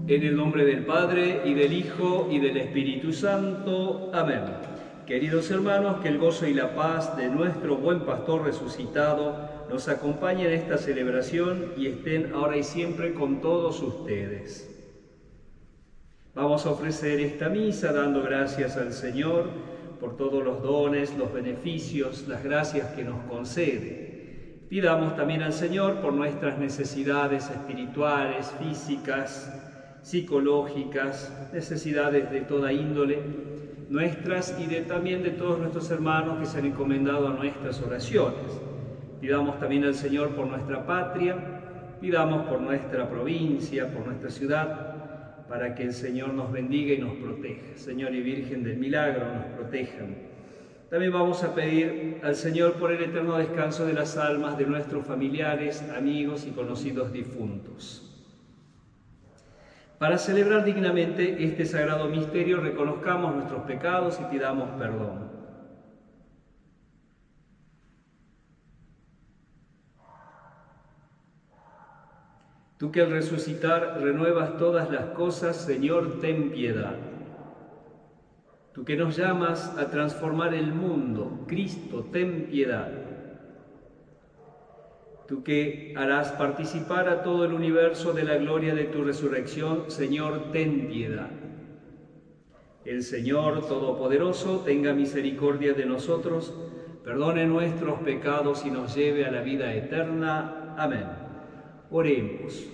En el nombre del Padre, y del Hijo, y del Espíritu Santo. Amén. Queridos hermanos, que el gozo y la paz de nuestro buen pastor resucitado nos acompañen en esta celebración y estén ahora y siempre con todos ustedes. Vamos a ofrecer esta misa dando gracias al Señor por todos los dones, los beneficios, las gracias que nos concede. Pidamos también al Señor por nuestras necesidades espirituales, físicas, psicológicas, necesidades de toda índole, nuestras y también de todos nuestros hermanos que se han encomendado a nuestras oraciones. Pidamos también al Señor por nuestra patria, pidamos por nuestra provincia, por nuestra ciudad, para que el Señor nos bendiga y nos proteja. Señor y Virgen del Milagro, nos protejan. También vamos a pedir al Señor por el eterno descanso de las almas de nuestros familiares, amigos y conocidos difuntos. Para celebrar dignamente este sagrado misterio, reconozcamos nuestros pecados y pidamos perdón. Tú que al resucitar renuevas todas las cosas, Señor, ten piedad. Tú que nos llamas a transformar el mundo, Cristo, ten piedad. Tú que harás participar a todo el universo de la gloria de tu resurrección, Señor, ten piedad. El Señor Todopoderoso tenga misericordia de nosotros, perdone nuestros pecados y nos lleve a la vida eterna. Amén. Oremos.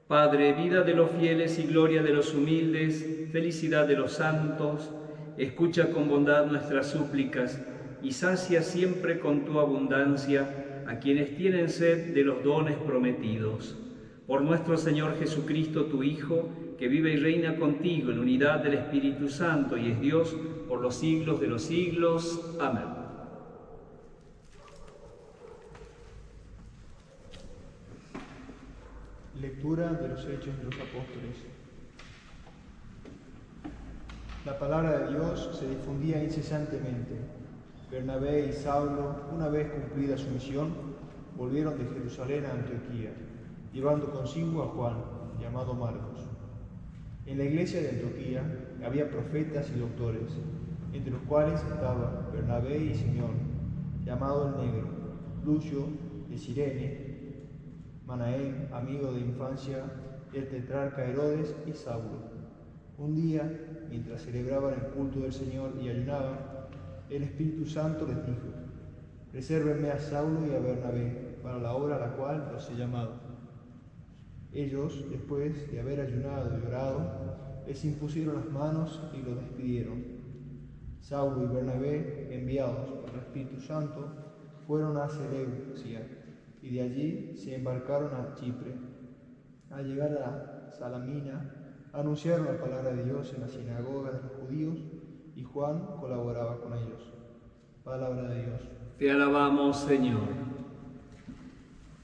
Padre, vida de los fieles y gloria de los humildes, felicidad de los santos, escucha con bondad nuestras súplicas y sacia siempre con tu abundancia a quienes tienen sed de los dones prometidos. Por nuestro Señor Jesucristo, tu Hijo, que vive y reina contigo en unidad del Espíritu Santo y es Dios por los siglos de los siglos. Amén. Lectura de los Hechos de los Apóstoles. La palabra de Dios se difundía incesantemente. Bernabé y Saulo, una vez cumplida su misión, volvieron de Jerusalén a Antioquía, llevando consigo a Juan, llamado Marcos. En la iglesia de Antioquía había profetas y doctores, entre los cuales estaba Bernabé y Simeón, llamado el Negro, Lucio de Cirene, Manaén, amigo de infancia, el tetrarca Herodes y Saulo. Un día, mientras celebraban el culto del Señor y ayunaban, el Espíritu Santo les dijo: resérvenme a Saulo y a Bernabé para la obra a la cual los he llamado. Ellos, después de haber ayunado y orado, les impusieron las manos y los despidieron. Saulo y Bernabé, enviados por el Espíritu Santo, fueron a Seleucia, y de allí se embarcaron a Chipre. Al llegar a Salamina, anunciaron la palabra de Dios en la sinagoga de los judíos, y Juan colaboraba con ellos. Palabra de Dios. Te alabamos, Señor.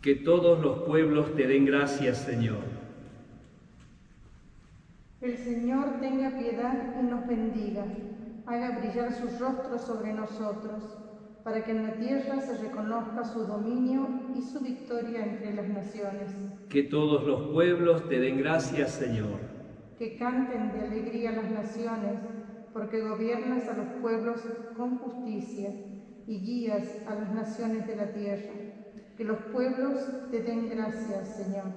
Que todos los pueblos te den gracias, Señor. El Señor tenga piedad y nos bendiga, haga brillar sus rostros sobre nosotros, para que en la tierra se reconozca su dominio y su victoria entre las naciones. Que todos los pueblos te den gracias, Señor. Que canten de alegría las naciones, porque gobiernas a los pueblos con justicia y guías a las naciones de la tierra. Que los pueblos te den gracias, Señor.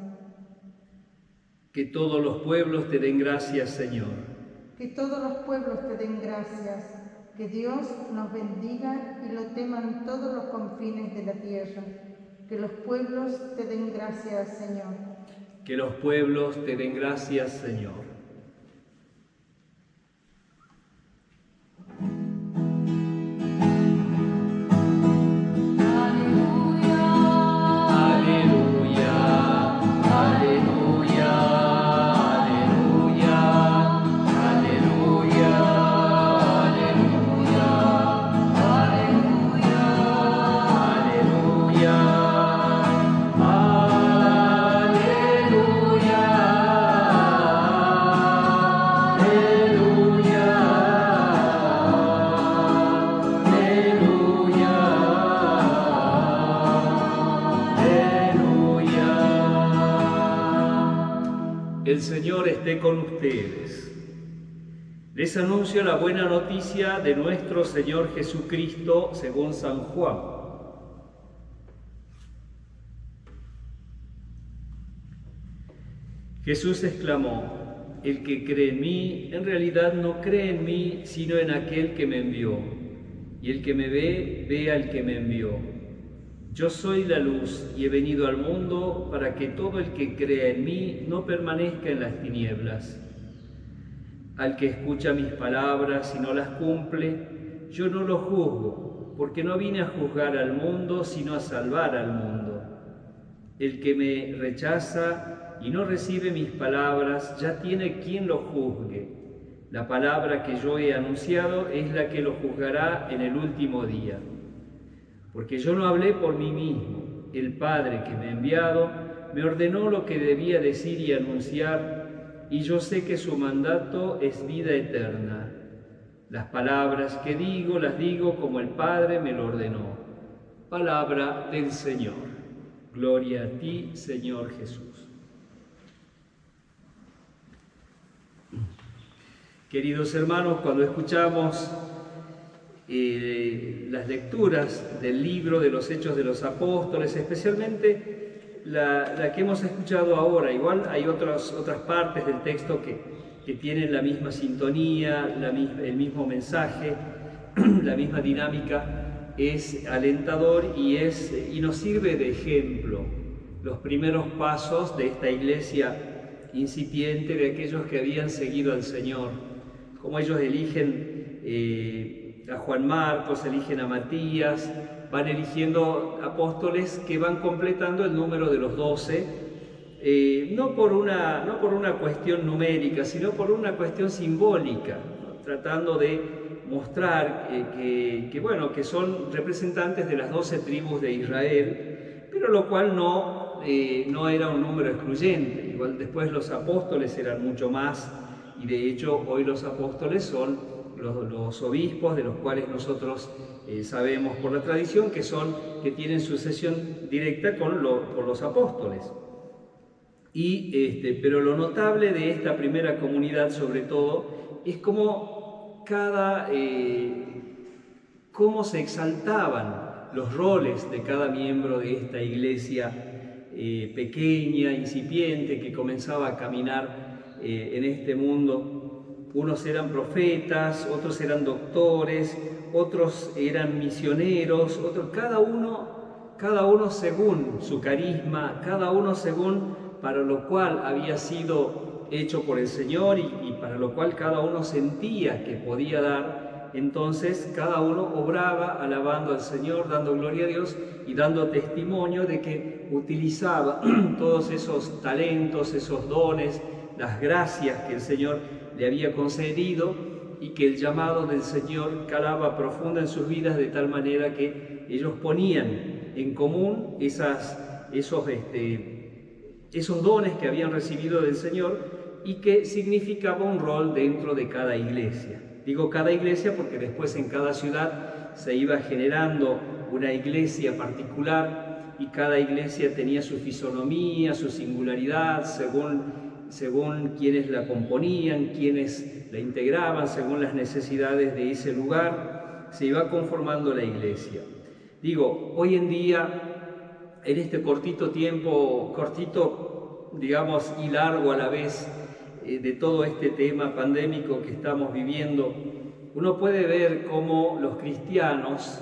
Que todos los pueblos te den gracias, Señor. Que todos los pueblos te den gracias. Que Dios nos bendiga y lo teman todos los confines de la tierra. Que los pueblos te den gracias, Señor. Que los pueblos te den gracias, Señor. Aleluya. esté con ustedes. Les anuncio la buena noticia de nuestro Señor Jesucristo según San Juan. Jesús exclamó: el que cree en mí, en realidad no cree en mí, sino en aquel que me envió. Y el que me ve, ve al que me envió. Yo soy la luz y he venido al mundo para que todo el que crea en mí no permanezca en las tinieblas. Al que escucha mis palabras y no las cumple, yo no lo juzgo, porque no vine a juzgar al mundo, sino a salvar al mundo. El que me rechaza y no recibe mis palabras, ya tiene quien lo juzgue. La palabra que yo he anunciado es la que lo juzgará en el último día. Porque yo no hablé por mí mismo. El Padre que me ha enviado me ordenó lo que debía decir y anunciar, y yo sé que su mandato es vida eterna. Las palabras que digo, las digo como el Padre me lo ordenó. Palabra del Señor. Gloria a ti, Señor Jesús. Queridos hermanos, cuando escuchamos las lecturas del libro de los Hechos de los Apóstoles, especialmente la que hemos escuchado ahora, igual hay otras partes del texto que tienen la misma sintonía, el mismo mensaje, la misma dinámica, es alentador y nos sirve de ejemplo los primeros pasos de esta iglesia incipiente, de aquellos que habían seguido al Señor, como ellos eligen a Juan Marcos, eligen a Matías, van eligiendo apóstoles que van completando el número de los 12, no por una cuestión numérica, sino por una cuestión simbólica, ¿no? Tratando de mostrar que son representantes de las 12 tribus de Israel, pero lo cual no era un número excluyente. Igual después los apóstoles eran mucho más, y de hecho hoy los apóstoles son los obispos, de los cuales nosotros sabemos por la tradición que tienen sucesión directa con los apóstoles. Pero lo notable de esta primera comunidad, sobre todo, es cómo se exaltaban los roles de cada miembro de esta iglesia pequeña, incipiente, que comenzaba a caminar en este mundo. Unos eran profetas, otros eran doctores, otros eran misioneros, cada uno según su carisma, cada uno según para lo cual había sido hecho por el Señor y para lo cual cada uno sentía que podía dar. Entonces cada uno obraba alabando al Señor, dando gloria a Dios y dando testimonio de que utilizaba todos esos talentos, esos dones, las gracias que el Señor le había concedido, y que el llamado del Señor calaba profundo en sus vidas, de tal manera que ellos ponían en común esos dones que habían recibido del Señor y que significaba un rol dentro de cada iglesia. Digo cada iglesia porque después en cada ciudad se iba generando una iglesia particular y cada iglesia tenía su fisonomía, su singularidad, según quienes la componían, quienes la integraban, según las necesidades de ese lugar, se iba conformando la iglesia. Digo, hoy en día, en este cortito tiempo, digamos, y largo a la vez, de todo este tema pandémico que estamos viviendo, uno puede ver cómo los cristianos,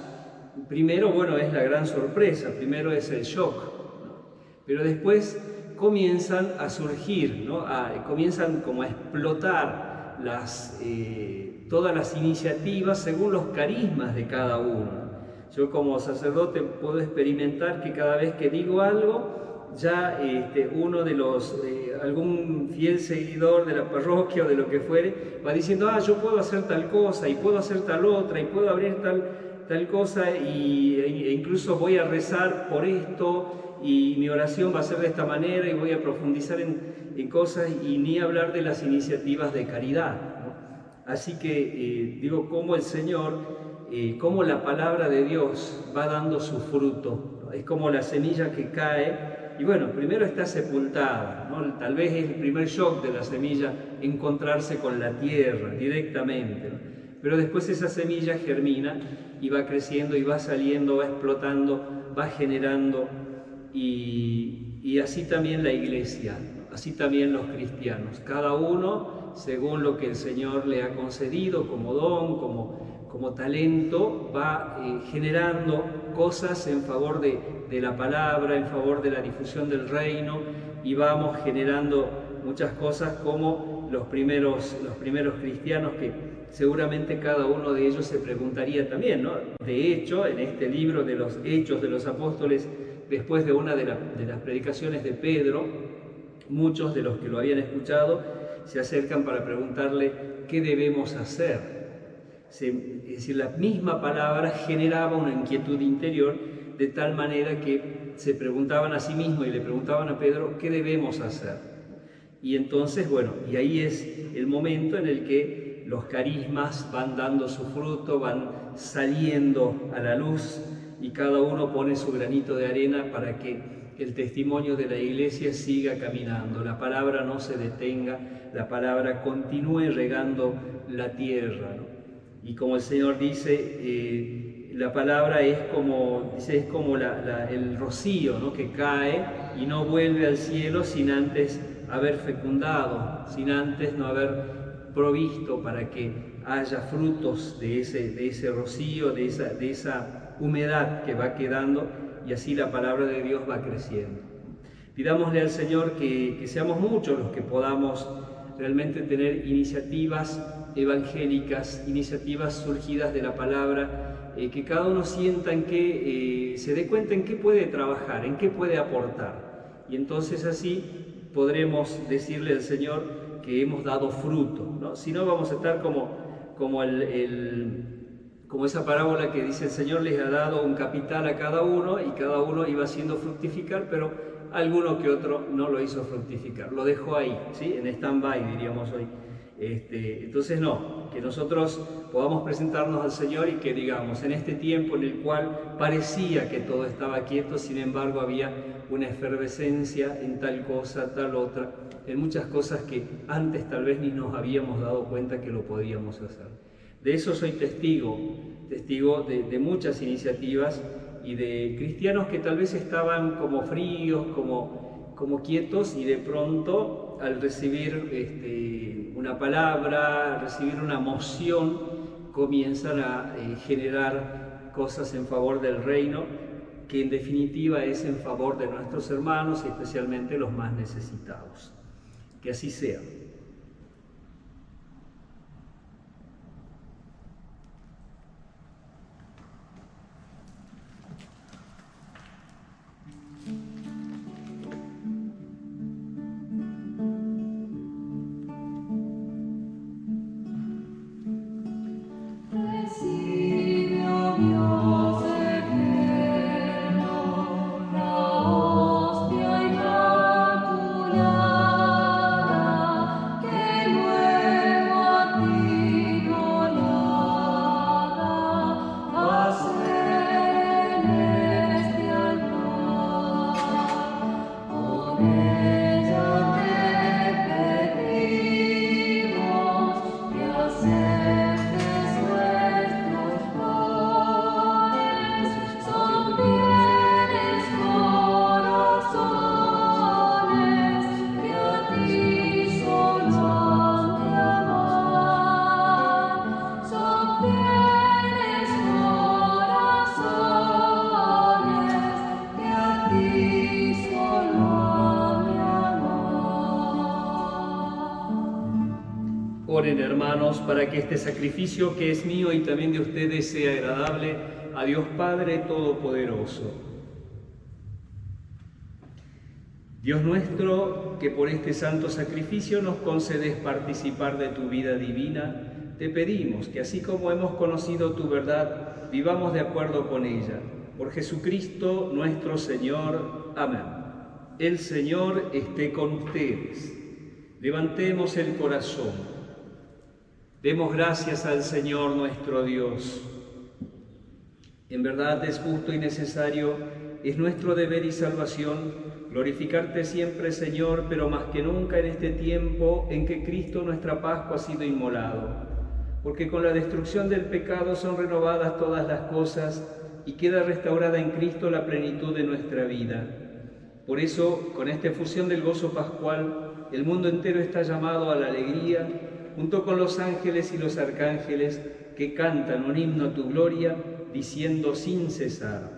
primero, es la gran sorpresa, primero es el shock, ¿no? Pero después comienzan a surgir, ¿no? Comienzan como a explotar todas las iniciativas según los carismas de cada uno. Yo como sacerdote puedo experimentar que cada vez que digo algo, ya uno de algún fiel seguidor de la parroquia o de lo que fuere, va diciendo, yo puedo hacer tal cosa, y puedo hacer tal otra, y puedo abrir tal cosa, e incluso voy a rezar por esto, y mi oración va a ser de esta manera, y voy a profundizar en cosas, y ni hablar de las iniciativas de caridad, ¿no? Así que digo, cómo el Señor, cómo la palabra de Dios va dando su fruto, ¿no? Es como la semilla que cae Y bueno, primero está sepultada, ¿no? Tal vez es el primer shock de la semilla, encontrarse con la tierra directamente, ¿no? Pero después esa semilla germina y va creciendo y va saliendo, va explotando, va generando, y así también la iglesia, ¿no? Así también los cristianos, cada uno según lo que el Señor le ha concedido como don, como talento, va generando cosas en favor de la palabra, en favor de la difusión del reino, y vamos generando muchas cosas como los primeros cristianos, que seguramente cada uno de ellos se preguntaría también, ¿no? De hecho, en este libro de los Hechos de los Apóstoles, después de una de las predicaciones de Pedro, muchos de los que lo habían escuchado se acercan para preguntarle qué debemos hacer. Es decir, la misma palabra generaba una inquietud interior, de tal manera que se preguntaban a sí mismos y le preguntaban a Pedro qué debemos hacer. Y entonces, bueno, y ahí es el momento en el que los carismas van dando su fruto, van saliendo a la luz, y cada uno pone su granito de arena para que el testimonio de la iglesia siga caminando, la palabra no se detenga, la palabra continúe regando la tierra, ¿no? Y como el Señor dice, la palabra es como el rocío, ¿no? Que cae y no vuelve al cielo sin antes haber fecundado, sin antes no haber provisto para que haya frutos de ese rocío, de esa humedad que va quedando, y así la palabra de Dios va creciendo. Pidámosle al Señor que seamos muchos los que podamos realmente tener iniciativas evangélicas, iniciativas surgidas de la palabra, que cada uno sienta en qué, se dé cuenta en qué puede trabajar, en qué puede aportar. Y entonces así podremos decirle al Señor que hemos dado fruto, ¿no? Si no, vamos a estar como esa parábola que dice: el Señor les ha dado un capital a cada uno y cada uno iba haciendo fructificar, pero alguno que otro no lo hizo fructificar, lo dejó ahí, ¿sí? En stand-by, diríamos hoy. Entonces no, que nosotros podamos presentarnos al Señor y que digamos, en este tiempo en el cual parecía que todo estaba quieto, sin embargo había una efervescencia en tal cosa, tal otra, en muchas cosas que antes tal vez ni nos habíamos dado cuenta que lo podíamos hacer. De eso soy testigo de muchas iniciativas y de cristianos que tal vez estaban como fríos, como quietos, y de pronto al recibir una palabra, recibir una moción, comienzan a generar cosas en favor del reino, que en definitiva es en favor de nuestros hermanos y especialmente los más necesitados. Que así sea. Oren, hermanos, para que este sacrificio que es mío y también de ustedes sea agradable a Dios Padre Todopoderoso. Dios nuestro, que por este santo sacrificio nos concedes participar de tu vida divina, te pedimos que así como hemos conocido tu verdad, vivamos de acuerdo con ella. Por Jesucristo nuestro Señor. Amén. El Señor esté con ustedes. Levantemos el corazón. Demos gracias al Señor nuestro Dios. En verdad es justo y necesario es nuestro deber y salvación glorificarte siempre, Señor, pero más que nunca en este tiempo en que Cristo nuestra Pascua ha sido inmolado, porque con la destrucción del pecado son renovadas todas las cosas y queda restaurada en Cristo la plenitud de nuestra vida. Por eso, con esta efusión del gozo pascual, el mundo entero está llamado a la alegría, junto con los ángeles y los arcángeles que cantan un himno a tu gloria, diciendo sin cesar: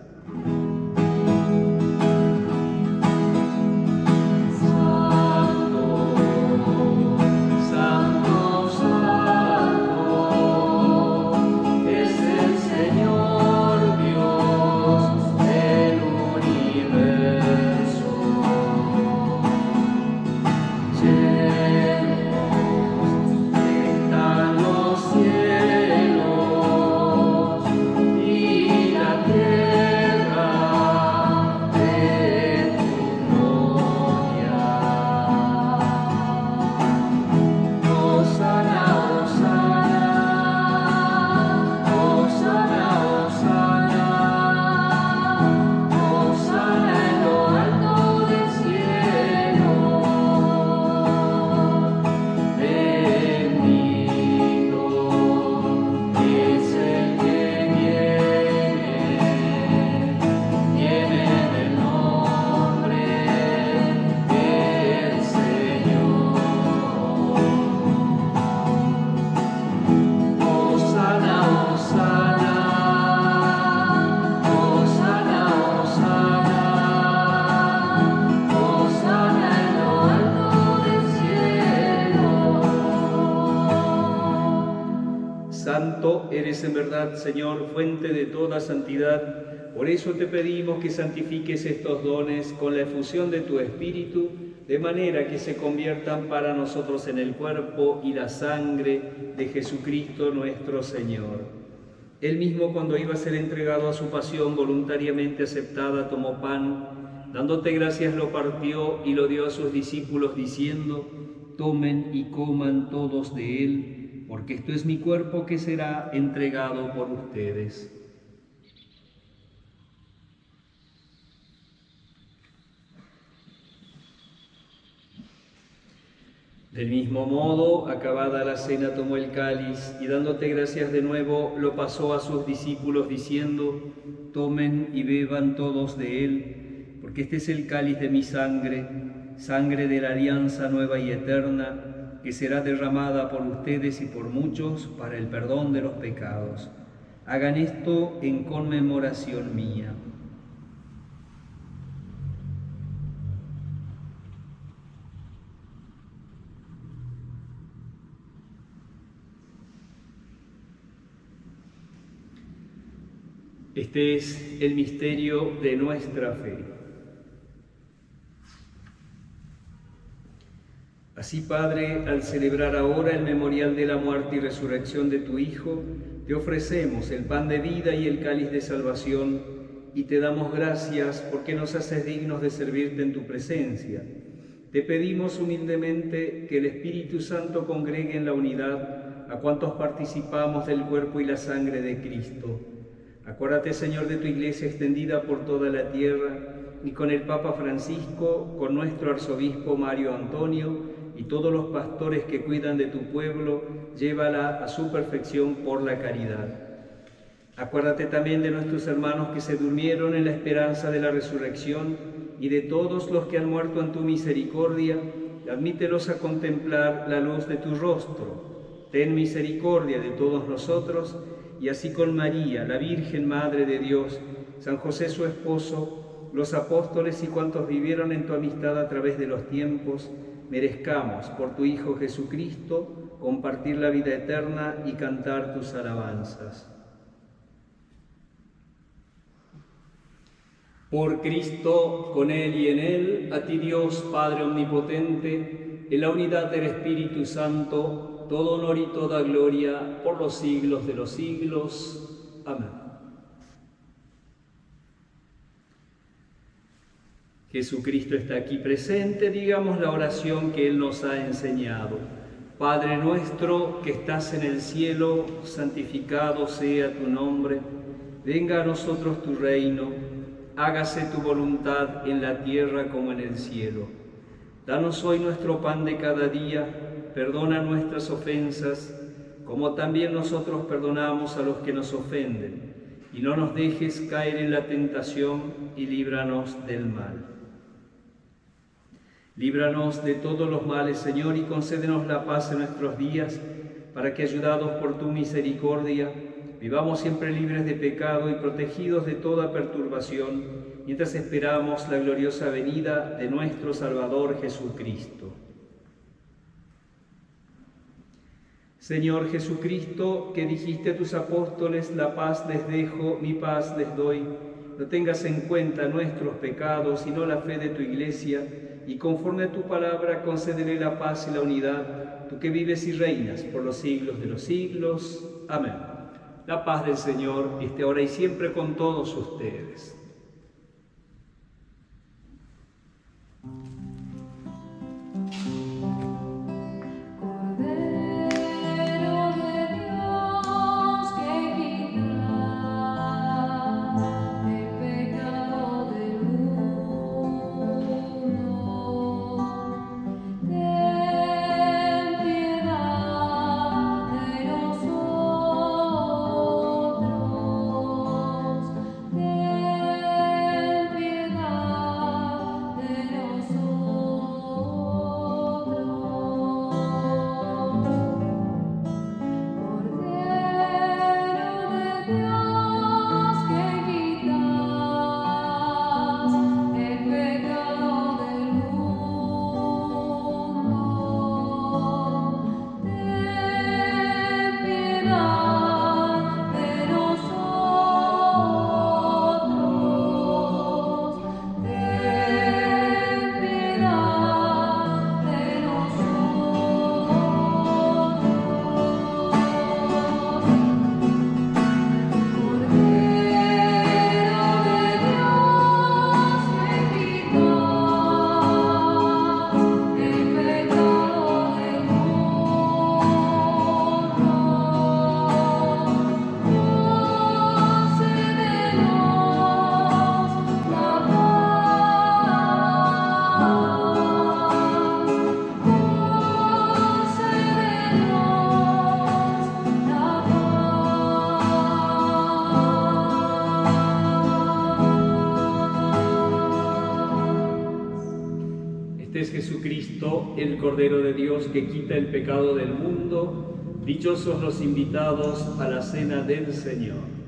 Santo eres en verdad, Señor, fuente de toda santidad. Por eso te pedimos que santifiques estos dones con la efusión de tu Espíritu, de manera que se conviertan para nosotros en el cuerpo y la sangre de Jesucristo nuestro Señor. Él mismo, cuando iba a ser entregado a su pasión voluntariamente aceptada, tomó pan, dándote gracias lo partió y lo dio a sus discípulos, diciendo: tomen y coman todos de él, porque esto es mi cuerpo que será entregado por ustedes. Del mismo modo, acabada la cena, tomó el cáliz y dándote gracias de nuevo, lo pasó a sus discípulos diciendo: tomen y beban todos de él, porque este es el cáliz de mi sangre, sangre de la alianza nueva y eterna, que será derramada por ustedes y por muchos para el perdón de los pecados. Hagan esto en conmemoración mía. Este es el misterio de nuestra fe. Así, Padre, al celebrar ahora el memorial de la muerte y resurrección de tu Hijo, te ofrecemos el pan de vida y el cáliz de salvación, y te damos gracias porque nos haces dignos de servirte en tu presencia. Te pedimos humildemente que el Espíritu Santo congregue en la unidad a cuantos participamos del cuerpo y la sangre de Cristo. Acuérdate, Señor, de tu Iglesia extendida por toda la tierra, y con el Papa Francisco, con nuestro arzobispo Mario Antonio, y todos los pastores que cuidan de tu pueblo, llévala a su perfección por la caridad. Acuérdate también de nuestros hermanos que se durmieron en la esperanza de la resurrección y de todos los que han muerto en tu misericordia, admítelos a contemplar la luz de tu rostro. Ten misericordia de todos nosotros, y así con María, la Virgen Madre de Dios, San José su esposo, los apóstoles y cuantos vivieron en tu amistad a través de los tiempos, merezcamos, por tu Hijo Jesucristo, compartir la vida eterna y cantar tus alabanzas. Por Cristo, con Él y en Él, a ti Dios, Padre Omnipotente, en la unidad del Espíritu Santo, todo honor y toda gloria por los siglos de los siglos. Amén. Jesucristo está aquí presente, digamos la oración que Él nos ha enseñado. Padre nuestro que estás en el cielo, santificado sea tu nombre. Venga a nosotros tu reino. hágase tu voluntad en la tierra como en el cielo. Danos hoy nuestro pan de cada día, perdona nuestras ofensas, como también nosotros perdonamos a los que nos ofenden, y no nos dejes caer en la tentación, y líbranos del mal. Líbranos de todos los males, Señor, y concédenos la paz en nuestros días, para que, ayudados por tu misericordia, vivamos siempre libres de pecado y protegidos de toda perturbación, mientras esperamos la gloriosa venida de nuestro Salvador Jesucristo. Señor Jesucristo, que dijiste a tus apóstoles, la paz les dejo, mi paz les doy, no tengas en cuenta nuestros pecados, sino la fe de tu Iglesia, y conforme a tu palabra concédele la paz y la unidad, tú que vives y reinas por los siglos de los siglos. Amén. La paz del Señor esté ahora y siempre con todos ustedes. Es Jesucristo, el Cordero de Dios que quita el pecado del mundo. Dichosos los invitados a la cena del Señor.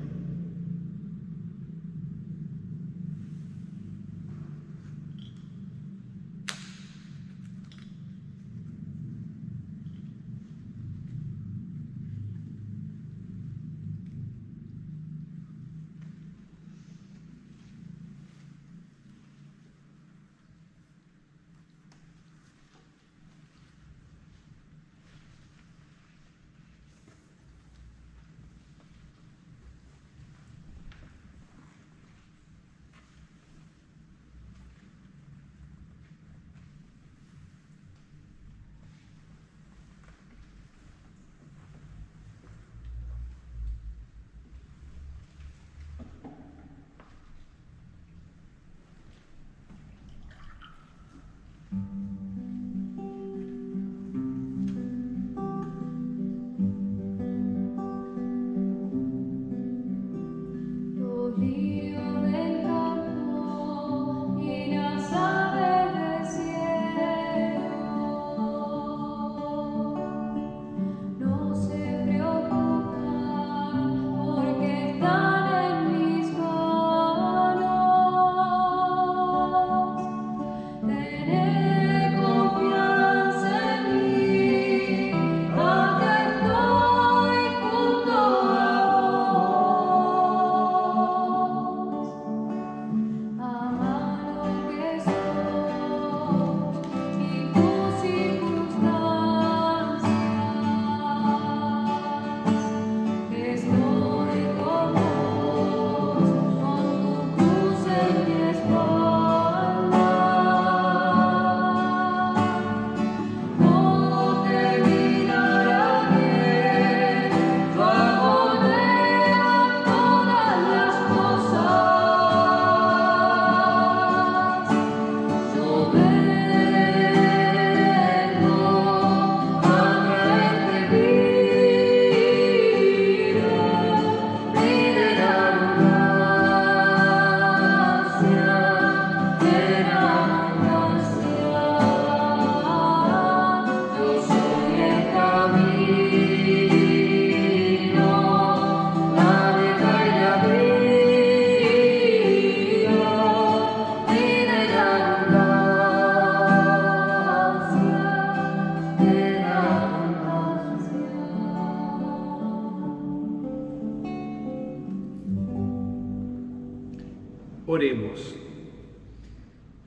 Oremos.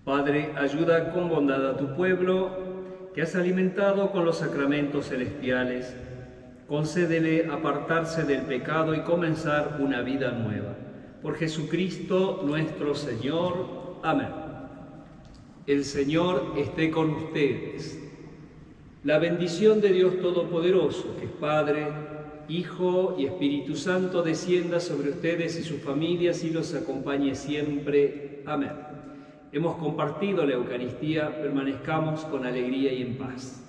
Padre, ayuda con bondad a tu pueblo, que has alimentado con los sacramentos celestiales. Concédele apartarse del pecado y comenzar una vida nueva. Por Jesucristo nuestro Señor. Amén. El Señor esté con ustedes. La bendición de Dios Todopoderoso, que es Padre, Hijo y Espíritu Santo, descienda sobre ustedes y sus familias y los acompañe siempre. Amén. Hemos compartido la Eucaristía, permanezcamos con alegría y en paz.